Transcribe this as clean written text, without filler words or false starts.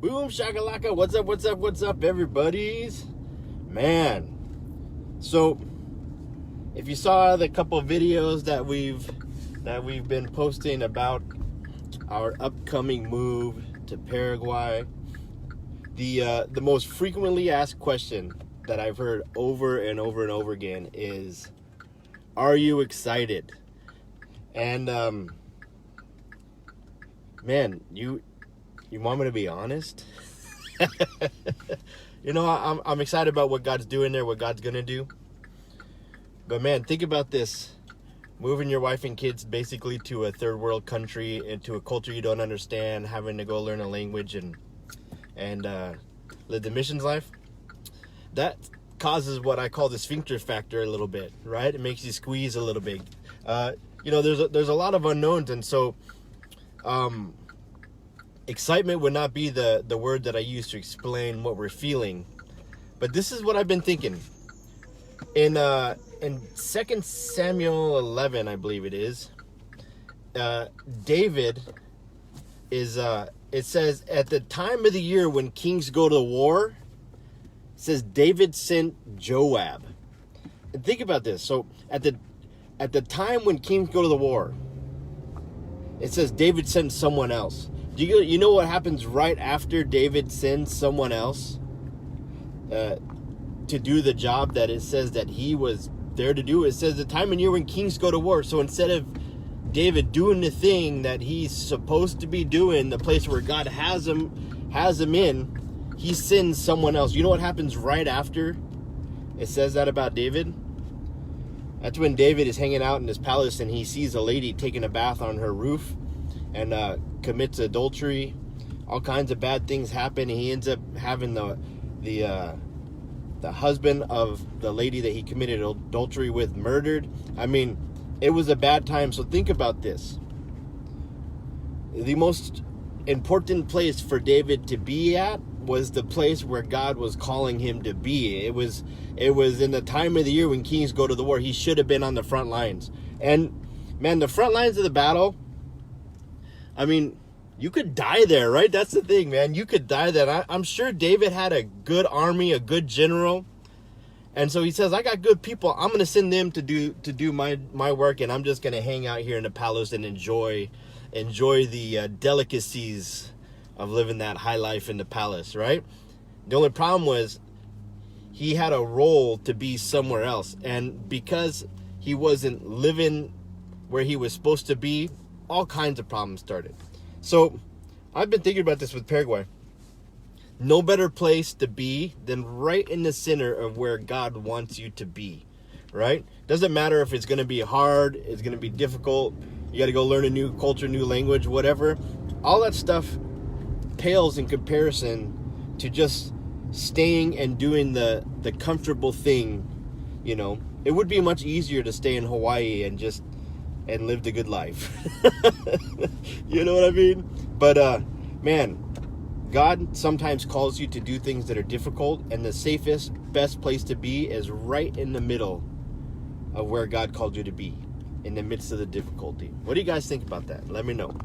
Boom shakalaka. What's up, everybody's? Man. So, if you saw the couple of videos that we've been posting about our upcoming move to Paraguay, the most frequently asked question that I've heard over and over and over again is, are you excited? And man, you want me to be honest? You know, I'm excited about what God's doing there, what God's gonna do. But man, think about this. Moving your wife and kids basically to a third world country, into a culture you don't understand, having to go learn a language and live the missions life. That causes what I call the sphincter factor a little bit, right? It makes you squeeze a little bit. You know, there's a lot of unknowns, and so excitement would not be the word that I use to explain what we're feeling. But this is what I've been thinking. In 2 Samuel 11, I believe it is, David is, it says, at the time of the year when kings go to war, it says David sent Joab. And think about this. So at the time when kings go to the war, it says David sent someone else. You know what happens right after David sends someone else to do the job that it says that he was there to do? It says the time and year when kings go to war. So instead of David doing the thing that he's supposed to be doing, the place where God has him in, he sends someone else. You know what happens right after it says that about David? That's when David is hanging out in his palace and he sees a lady taking a bath on her roof and commits adultery. All kinds of bad things happen. He ends up having the husband of the lady that he committed adultery with murdered. I mean, it was a bad time. So think about this. The most important place for David to be at was the place where God was calling him to be. It was in the time of the year when kings go to the war. He should have been on the front lines. And man, the front lines of the battle, I mean, you could die there, right? That's the thing, man. You could die there. I'm sure David had a good army, a good general. And so he says, I got good people. I'm going to send them to do my work, and I'm just going to hang out here in the palace and enjoy the delicacies of living that high life in the palace, right? The only problem was he had a role to be somewhere else. And because he wasn't living where he was supposed to be, all kinds of problems started. So I've been thinking about this with Paraguay. No better place to be than right in the center of where God wants you to be, right? Doesn't matter if it's going to be hard, it's going to be difficult, you got to go learn a new culture, new language, whatever. All that stuff pales in comparison to just staying and doing the comfortable thing. You know, it would be much easier to stay in Hawaii and live the good life. You know what I mean? But man, God sometimes calls you to do things that are difficult, and the safest, best place to be is right in the middle of where God called you to be, in the midst of the difficulty. What do you guys think about that? Let me know.